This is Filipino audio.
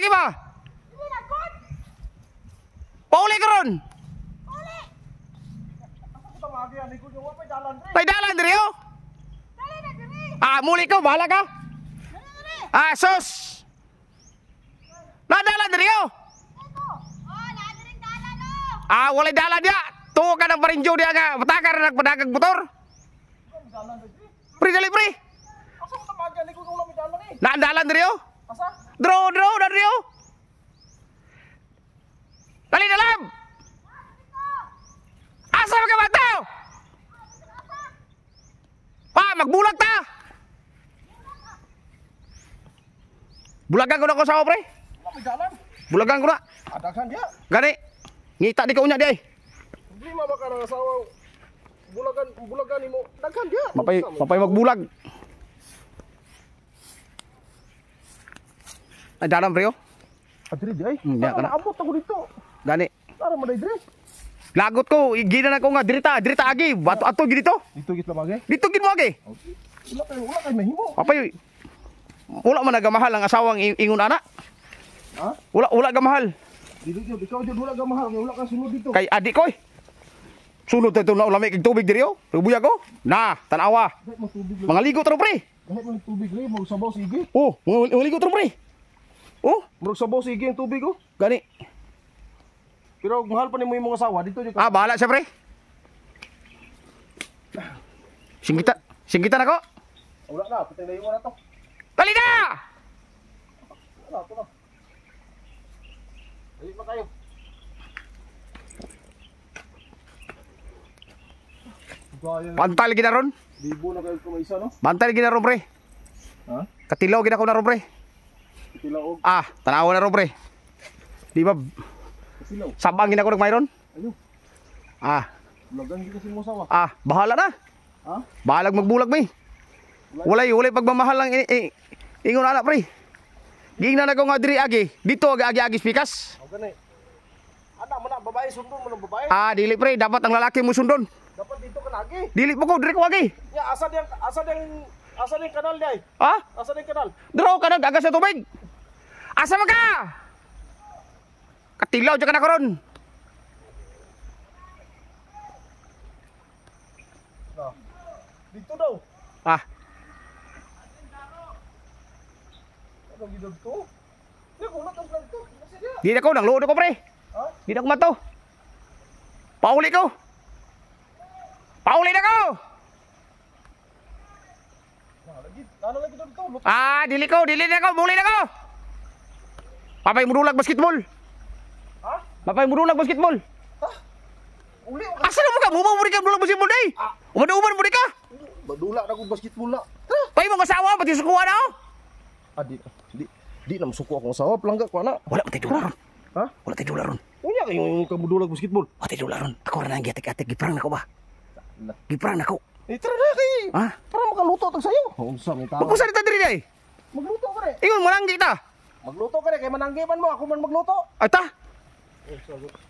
lagi ba? Pauli ka ron. May dalan diri oh. Ah, muli ka, bahala ka. Ah, sus. Nadalan diri oh. Ah, walay dalan dia. Tuwa ka ng parinjo dia nga. Matakar na nagpadagag motor. Pre, dali pre. Nadalan diri oh. Draw, dali oh. Dali dalam. Asa ka ba tao? Pa, magbulag ta. Bulagan ko na ko sa pre. Bulagan ko na. Adakan dia. Gani. Ngita di ka unya di ay. Hindi mabaka ng asawa. Bulagan mo. Daghan dia. Papay magbulag. Ay dalam pre oh. Adri di ay. Diya ka na. Abot ako dito. Gani. Para maday dre. Lagot ko, gina na ko nga dirita agi. Bato ato gito. Dito git lamage. Dito gid mo agi. Wala kay mahimo. Papay. Wala man nagamahal ang asawang ingon ana. Ha? Wala gamahal. Dili jud ikaw jud wala ka mahal, wala ka sunod dito. Kay adik ko eh. Sunod ito na ulamig kag tubig diri oh. Rubuya ko. Na, tanawa. Dahit mo tubig. Mga ligo tro pre. Dahit mo tubig re, mo sabaw sige. Oh, mga ligo tro pre. Oh, Murag sabaw sige ang tubig oh. gani. Pero mahal pa nimo imong asawa dito jud. Ah, bahala siya pre. Singgita na ko. Wala na, patay na iwan na to. Dali na! Wala to na. Dali pa tayo. Pantal gina ron. Libo na kayo kumaisa no? Pantal gina ron pre. Ha? Katilaw gina ko na ron pre. Katilaog. Ah, tanawa na ron pre. Di ba Katilaw. sabang gina ko nagmayron? Ayo. Ah, Bulagan kita si mo asawa. bahala na. Ha? Bahalag magbulag mi. Walay pagmamahal lang ingon ana pre. Gingnan ako nga diri agi. Dito agi spikas. O gani. Ana man na babae sundon mo ng babae. Ah, dili pre, dapat ang lalaki mo sundon. Dapat dito ka lagi. Dili po ko diri ko agi. Ya asa din kanal day. Ha? Asa din kanal. Draw ka nag-agas sa tubig. Asa man ka? Katilaw dyan ka na karon. Na. Dito daw. Ah, Ano gidod ko? Di ko na tong dito. Kasi dia. di na ko nang load ko pre. Ha? Di na ko mato. Pauli ko. Pauli na ko. Ano lagi dito? Ah, dili na ko, muli na ko. Papay mudulag basketball. Ha? Papay mudulag basketball. Uli ako. Asa na mo ka? Mumamuri ka mudulag basketball day. Umad-umad mo di ka. Badula na akong basketball na. Pay mo kasawa pati sukuha na oh. Di na masuko akong asawa. Pelangga ko anak. Wala patay dolar ron. Ha? Wala tay dolar ron. Unya kayo yung kabudulag basketball. Wala tay dolar ron. Ako rin ang giatik-atik. Giprang na ko ba? Giprang na ko. Tara na kay. Ha? Para makaluto tag sayo. Unsa may tao. Magpusa dito diri day. Magluto ka rin. Ingon mo lang kita. Magluto ka rin kay mananggiman mo. Ako man magluto. Ay ta. Oh, sagot.